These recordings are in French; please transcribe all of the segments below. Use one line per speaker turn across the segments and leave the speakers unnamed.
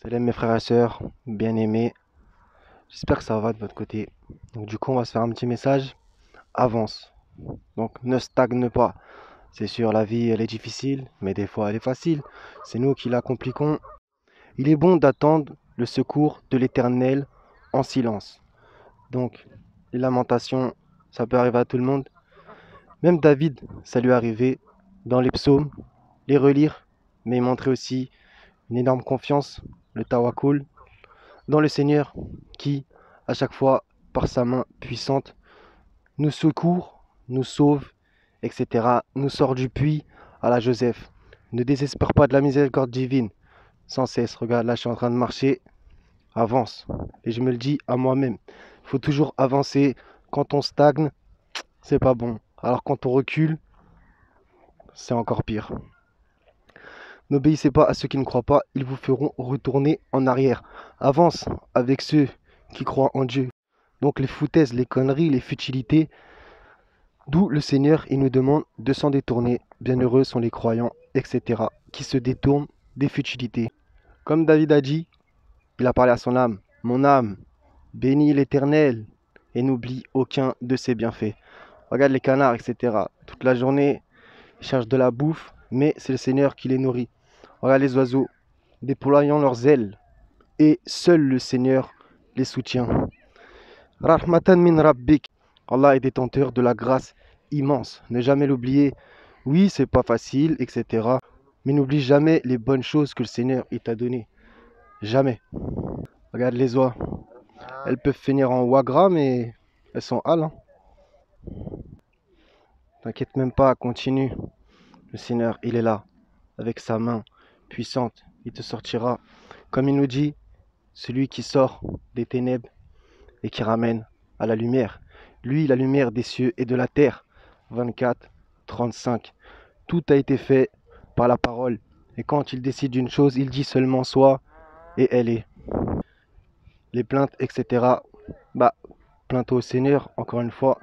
Salam mes frères et sœurs, bien aimés, j'espère que ça va de votre côté. Donc du coup on va se faire un petit message, avance. Donc ne stagne pas. C'est sûr la vie elle est difficile, mais des fois elle est facile. C'est nous qui la compliquons. Il est bon d'attendre le secours de l'Éternel en silence. Donc les lamentations, ça peut arriver à tout le monde. Même David, ça lui est arrivé dans les psaumes, les relire, mais montrer aussi une énorme confiance, le tawakkul, dans le Seigneur qui, à chaque fois, par sa main puissante, nous secourt, nous sauve, etc., nous sort du puits à la Joseph. Ne désespère pas de la miséricorde divine, sans cesse. Regarde, là, je suis en train de marcher, avance. Et je me le dis à moi-même, il faut toujours avancer. Quand on stagne, c'est pas bon. Alors quand on recule, c'est encore pire. N'obéissez pas à ceux qui ne croient pas, ils vous feront retourner en arrière. Avance avec ceux qui croient en Dieu. Donc les foutaises, les conneries, les futilités, d'où le Seigneur il nous demande de s'en détourner. Bienheureux sont les croyants, etc., qui se détournent des futilités. Comme David a dit, il a parlé à son âme. Mon âme, bénis l'Éternel et n'oublie aucun de ses bienfaits. Regarde les canards, etc. Toute la journée, ils cherchent de la bouffe, mais c'est le Seigneur qui les nourrit. Regarde les oiseaux, déployant leurs ailes, et seul le Seigneur les soutient. Rahmatan min Rabbik. Allah est détenteur de la grâce immense. Ne jamais l'oublier. Oui, c'est pas facile, etc. Mais n'oublie jamais les bonnes choses que le Seigneur il t'a données. Jamais. Regarde les oies. Elles peuvent finir en oie gras, mais elles sont halles, hein. T'inquiète même pas, continue. Le Seigneur, il est là, avec sa main puissante. Il te sortira. Comme il nous dit, celui qui sort des ténèbres et qui ramène à la lumière. Lui, la lumière des cieux et de la terre. 24, 35. Tout a été fait par la parole. Et quand il décide d'une chose, il dit seulement soit et elle est. Les plaintes, etc. Bah, plainte au Seigneur, encore une fois.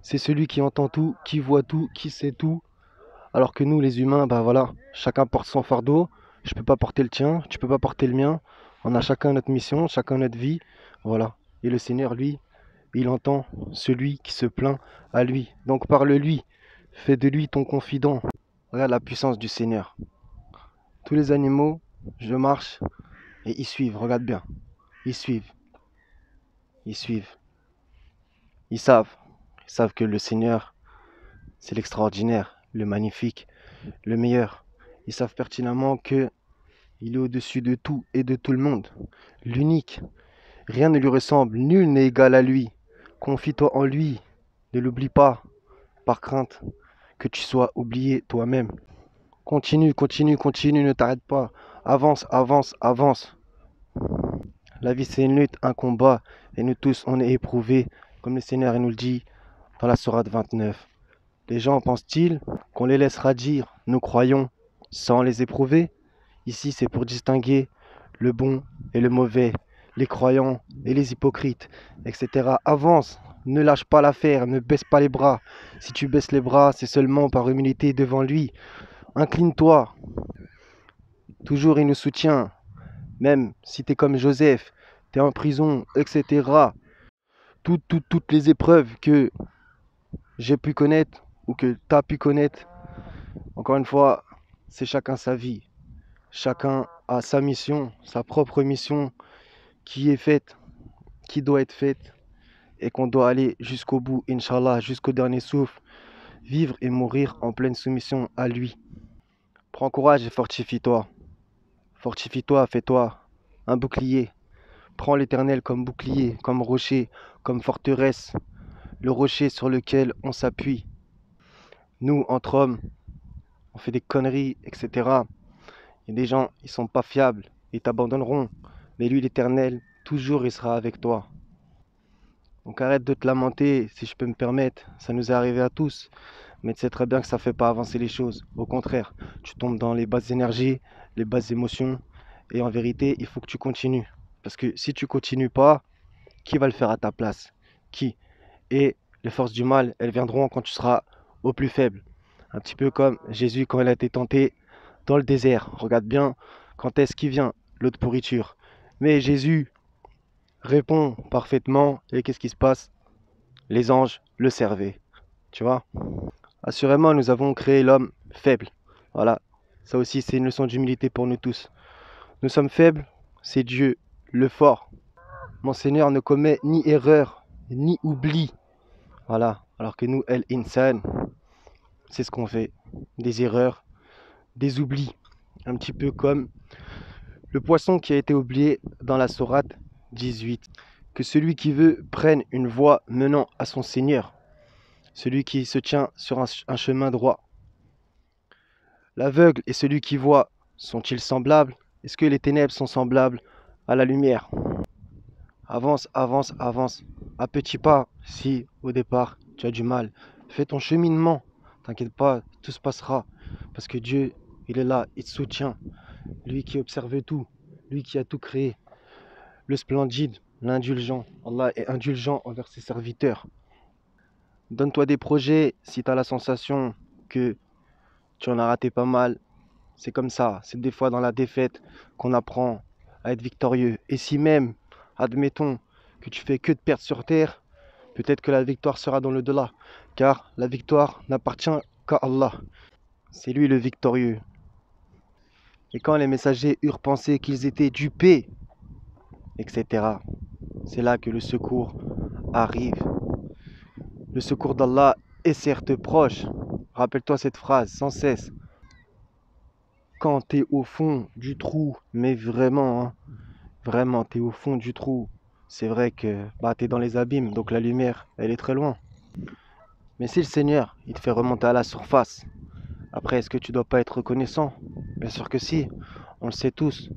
C'est celui qui entend tout, qui voit tout, qui sait tout. Alors que nous, les humains, bah voilà, chacun porte son fardeau. Je peux pas porter le tien, tu peux pas porter le mien. On a chacun notre mission, chacun notre vie. Voilà. Et le Seigneur, lui, il entend celui qui se plaint à lui. Donc parle-lui, fais de lui ton confident. Regarde la puissance du Seigneur. Tous les animaux, je marche et ils suivent, regarde bien. Ils suivent, ils suivent. Ils savent. Ils savent que le Seigneur, c'est l'extraordinaire, le magnifique, le meilleur. Ils savent pertinemment que il est au-dessus de tout et de tout le monde. L'unique. Rien ne lui ressemble, nul n'est égal à lui. Confie-toi en lui. Ne l'oublie pas, par crainte que tu sois oublié toi-même. Continue, continue, continue, ne t'arrête pas. Avance, avance, avance. La vie, c'est une lutte, un combat, et nous tous, on est éprouvés, comme le Seigneur il nous le dit dans la Sourate 29. Les gens pensent-ils qu'on les laissera dire, nous croyons, sans les éprouver? Ici, c'est pour distinguer le bon et le mauvais, les croyants et les hypocrites, etc. Avance, ne lâche pas l'affaire, ne baisse pas les bras. Si tu baisses les bras, c'est seulement par humilité devant lui. Incline-toi, toujours il nous soutient. Même si tu es comme Joseph, tu es en prison, etc. Toutes les épreuves que j'ai pu connaître ou que tu as pu connaître, encore une fois, c'est chacun sa vie. Chacun a sa mission, sa propre mission qui est faite, qui doit être faite et qu'on doit aller jusqu'au bout, Inch'Allah, jusqu'au dernier souffle, vivre et mourir en pleine soumission à lui. Prends courage et fortifie-toi. Fortifie-toi, fais-toi un bouclier. Prends l'Éternel comme bouclier, comme rocher, comme forteresse, le rocher sur lequel on s'appuie. Nous, entre hommes, on fait des conneries, etc. Il y a des gens, ils sont pas fiables, ils t'abandonneront. Mais lui, l'Éternel, toujours il sera avec toi. Donc arrête de te lamenter, si je peux me permettre, ça nous est arrivé à tous. Mais tu sais très bien que ça ne fait pas avancer les choses. Au contraire, tu tombes dans les basses énergies, les basses émotions. Et en vérité, il faut que tu continues. Parce que si tu continues pas, qui va le faire à ta place? Qui? Et les forces du mal, elles viendront quand tu seras au plus faible. Un petit peu comme Jésus quand il a été tenté dans le désert. Regarde bien, quand est-ce qu'il vient? l'eau de pourriture. Mais Jésus répond parfaitement et qu'est-ce qui se passe? Les anges le servaient. Tu vois? Assurément, nous avons créé l'homme faible. Voilà. Ça aussi, c'est une leçon d'humilité pour nous tous. Nous sommes faibles, c'est Dieu, le fort. Mon Seigneur ne commet ni erreur, ni oubli. Voilà. Alors que nous, El Insan, c'est ce qu'on fait. Des erreurs, des oublis. Un petit peu comme le poisson qui a été oublié dans la sourate 18. Que celui qui veut prenne une voie menant à son Seigneur. Celui qui se tient sur un chemin droit. L'aveugle et celui qui voit sont-ils semblables? Est-ce que les ténèbres sont semblables à la lumière? Avance, avance, avance. À petits pas, si au départ tu as du mal, fais ton cheminement. T'inquiète pas, tout se passera. Parce que Dieu, il est là, il te soutient. Lui qui observe tout, lui qui a tout créé. Le splendide, l'indulgent. Allah est indulgent envers ses serviteurs. Donne-toi des projets si tu as la sensation que tu en as raté pas mal. C'est comme ça, c'est des fois dans la défaite qu'on apprend à être victorieux. Et si même, admettons, que tu fais que de perdre sur terre, peut-être que la victoire sera dans le delà. Car la victoire n'appartient qu'à Allah. C'est lui le victorieux. Et quand les messagers eurent pensé qu'ils étaient dupés, etc., c'est là que le secours arrive. Le secours d'Allah est certes proche. Rappelle-toi cette phrase sans cesse. Quand tu es au fond du trou, mais vraiment, hein, vraiment, tu es au fond du trou, c'est vrai que bah, tu es dans les abîmes, donc la lumière, elle est très loin. Mais si le Seigneur, il te fait remonter à la surface, après, est-ce que tu dois pas être reconnaissant? Bien sûr que si, on le sait tous.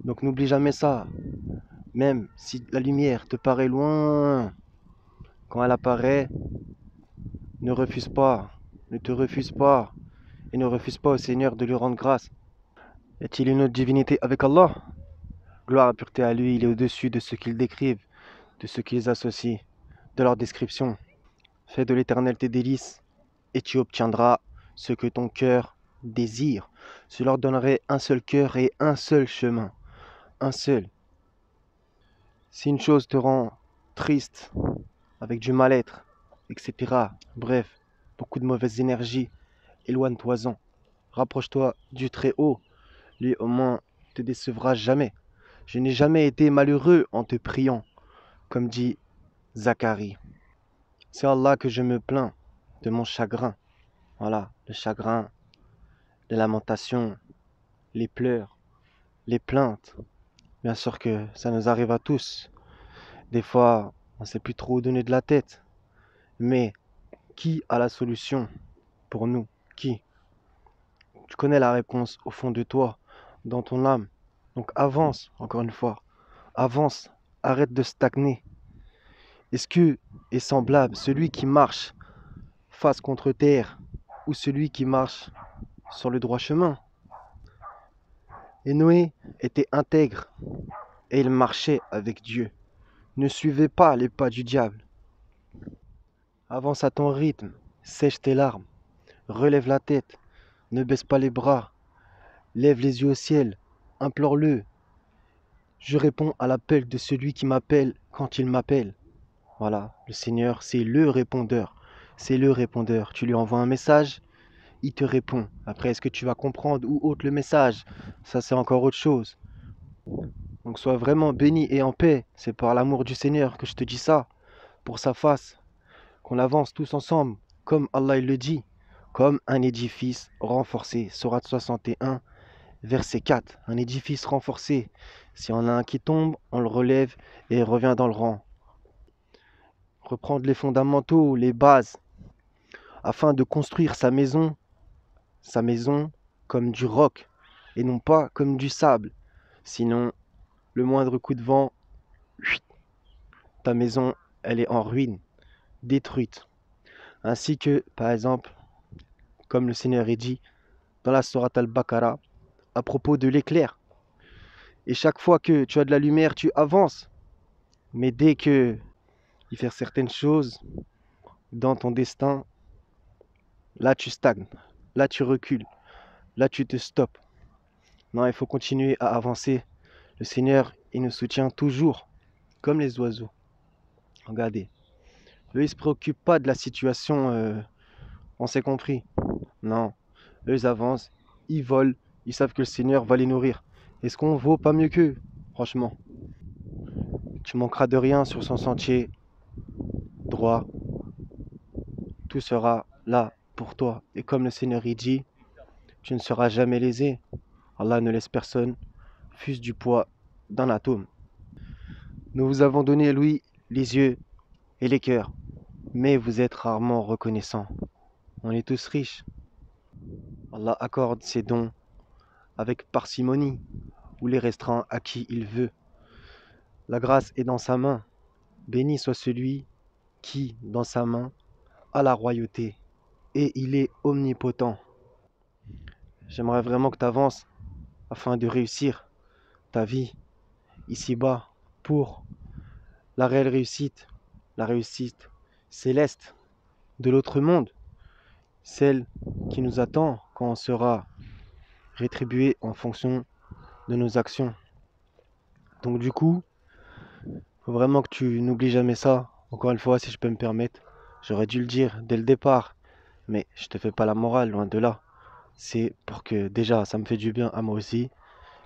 Donc n'oublie jamais ça. Même si la lumière te paraît loin, quand elle apparaît, ne refuse pas, ne te refuse pas, et ne refuse pas au Seigneur de lui rendre grâce. Y a-t-il une autre divinité avec Allah? Gloire et pureté à lui, il est au-dessus de ce qu'ils décrivent, de ce qu'ils associent, de leur description. Fais de l'Éternel tes délices, et tu obtiendras ce que ton cœur désire. Je leur donnerai un seul cœur et un seul chemin. Un seul. Si une chose te rend triste, avec du mal-être, etc., bref, beaucoup de mauvaise énergie, éloigne-toi-en. Rapproche-toi du Très-Haut. Lui, au moins, te décevra jamais. Je n'ai jamais été malheureux en te priant, comme dit Zacharie. C'est Allah que je me plains de mon chagrin. Voilà, le chagrin, les lamentations, les pleurs, les plaintes. Bien sûr que ça nous arrive à tous. Des fois, on ne sait plus trop où donner de la tête. Mais qui a la solution pour nous? Qui? Tu connais la réponse au fond de toi, dans ton âme. Donc avance, encore une fois. Avance, arrête de stagner. Est-ce que est semblable celui qui marche face contre terre ou celui qui marche sur le droit chemin? Et Noé était intègre et il marchait avec Dieu. Ne suivez pas les pas du diable. Avance à ton rythme, sèche tes larmes, relève la tête, ne baisse pas les bras, lève les yeux au ciel, implore-le. Je réponds à l'appel de celui qui m'appelle quand il m'appelle. Voilà, le Seigneur, c'est le répondeur. C'est le répondeur. Tu lui envoies un message, il te répond. Après, est-ce que tu vas comprendre ou autre le message? Ça, c'est encore autre chose. Donc, sois vraiment béni et en paix. C'est par l'amour du Seigneur que je te dis ça. Pour sa face, qu'on avance tous ensemble, comme Allah il le dit, comme un édifice renforcé. Sourate 61, verset 4. Un édifice renforcé. Si on a un qui tombe, on le relève et il revient dans le rang. Reprendre les fondamentaux, les bases, afin de construire sa maison comme du roc et non pas comme du sable. Sinon, le moindre coup de vent, ta maison, elle est en ruine, détruite. Ainsi que, par exemple, comme le Seigneur est dit dans la Sourate Al-Baqarah, à propos de l'éclair. Et chaque fois que tu as de la lumière, tu avances. Mais dès que il fait certaines choses dans ton destin, là tu stagnes, là tu recules, là tu te stoppes. Non, il faut continuer à avancer Le Seigneur, il nous soutient toujours, comme les oiseaux. Regardez, eux, ils ne se préoccupent pas de la situation, on s'est compris. Non, eux, ils avancent, ils volent, ils savent que le Seigneur va les nourrir. Est-ce qu'on vaut pas mieux qu'eux? Franchement, tu manqueras de rien sur son sentier droit. Tout sera là pour toi. Et comme le Seigneur y dit, tu ne seras jamais lésé. Allah ne laisse personne, fût-ce du poids d'un atome. Nous vous avons donné, lui, les yeux et les cœurs, mais vous êtes rarement reconnaissants. On est tous riches. Allah accorde ses dons avec parcimonie ou les restreint à qui il veut. La grâce est dans sa main. Béni soit celui qui, dans sa main, a la royauté, et il est omnipotent. J'aimerais vraiment que tu avances afin de réussir ta vie ici-bas pour la réelle réussite, la réussite céleste de l'autre monde, celle qui nous attend quand on sera rétribué en fonction de nos actions. Donc du coup, faut vraiment que tu n'oublies jamais ça. Encore une fois, si je peux me permettre, j'aurais dû le dire dès le départ, mais je te fais pas la morale, loin de là. C'est pour que déjà ça me fait du bien à moi aussi,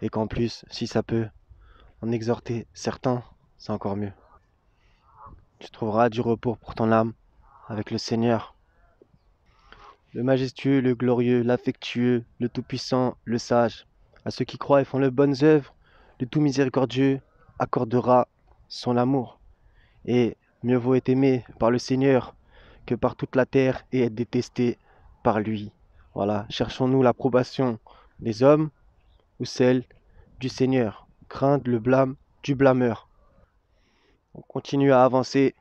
et qu'en plus, si ça peut en exhorter certains, c'est encore mieux. Tu trouveras du repos pour ton âme avec le Seigneur, le majestueux, le glorieux, l'affectueux, le tout-puissant, le sage. À ceux qui croient et font de bonnes œuvres, le tout miséricordieux accordera son amour. Et mieux vaut être aimé par le Seigneur que par toute la terre et être détesté par lui. Voilà, cherchons-nous l'approbation des hommes ou celle du Seigneur. Craindre le blâme du blâmeur. On continue à avancer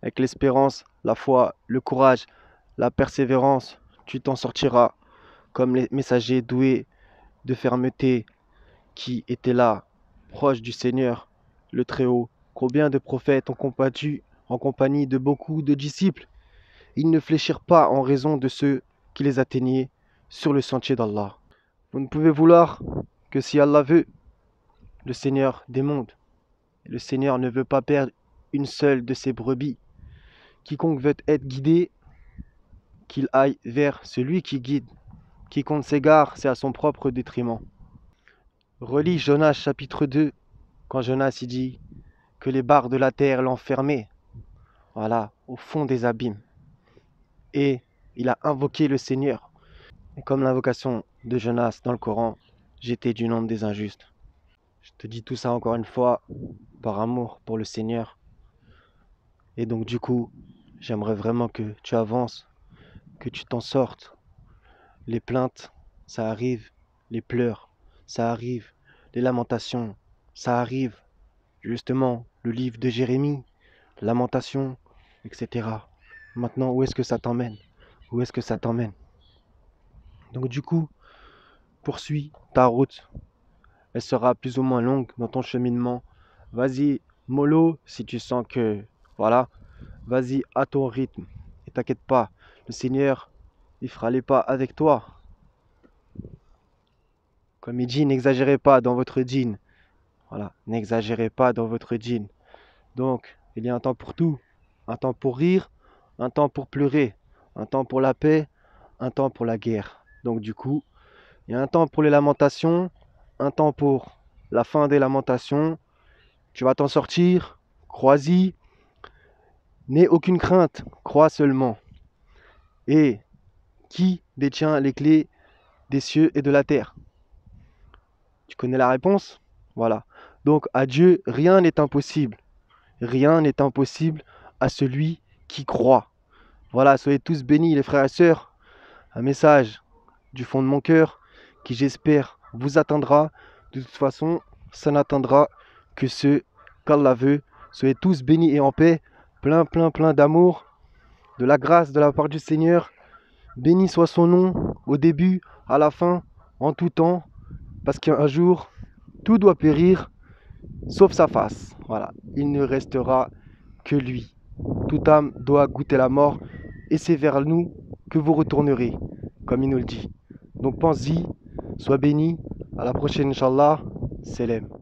avec l'espérance, la foi, le courage, la persévérance. Tu t'en sortiras comme les messagers doués de fermeté qui étaient là, proches du Seigneur, le Très-Haut. Combien de prophètes ont combattu en compagnie de beaucoup de disciples. Ils ne fléchirent pas en raison de ceux qui les atteignaient sur le sentier d'Allah. Vous ne pouvez vouloir que si Allah veut, le Seigneur des mondes. Le Seigneur ne veut pas perdre une seule de ses brebis. Quiconque veut être guidé, qu'il aille vers celui qui guide. Quiconque s'égare, c'est à son propre détriment. Relis Jonas chapitre 2, quand Jonas y dit que les barres de la terre l'enfermaient, voilà, au fond des abîmes. Et il a invoqué le Seigneur. Et comme l'invocation de Jonas dans le Coran, j'étais du nombre des injustes. Je te dis tout ça encore une fois, par amour pour le Seigneur. Et donc du coup, j'aimerais vraiment que tu avances, que tu t'en sortes. Les plaintes, ça arrive. Les pleurs, ça arrive. Les lamentations, ça arrive. Justement, le livre de Jérémie, Lamentations, etc. Maintenant, où est-ce que ça t'emmène? Où est-ce que ça t'emmène? Donc du coup, poursuis ta route. Elle sera plus ou moins longue dans ton cheminement. Vas-y, mollo, si tu sens que, voilà, vas-y à ton rythme. Et t'inquiète pas, le Seigneur, il fera les pas avec toi. Comme il dit, n'exagérez pas dans votre dîne. Voilà, n'exagérez pas dans votre dîne. Donc, il y a un temps pour tout. Un temps pour rire, un temps pour pleurer, un temps pour la paix, un temps pour la guerre. Donc du coup, il y a un temps pour les lamentations, un temps pour la fin des lamentations. Tu vas t'en sortir, crois-y, n'aie aucune crainte, crois seulement. Et qui détient les clés des cieux et de la terre? Tu connais la réponse? Voilà. Donc à Dieu, rien n'est impossible. Rien n'est impossible à celui qui croit. Voilà, soyez tous bénis les frères et sœurs. Un message du fond de mon cœur qui j'espère vous atteindra. De toute façon, ça n'atteindra que ceux qu'Allah veut. Soyez tous bénis et en paix. Plein, plein, plein d'amour, de la grâce de la part du Seigneur. Béni soit son nom au début, à la fin, en tout temps. Parce qu'un jour, tout doit périr, sauf sa face. Voilà, il ne restera que lui. Toute âme doit goûter la mort et c'est vers nous que vous retournerez, comme il nous le dit. Donc pense-y, sois béni, à la prochaine Inch'Allah. Selem.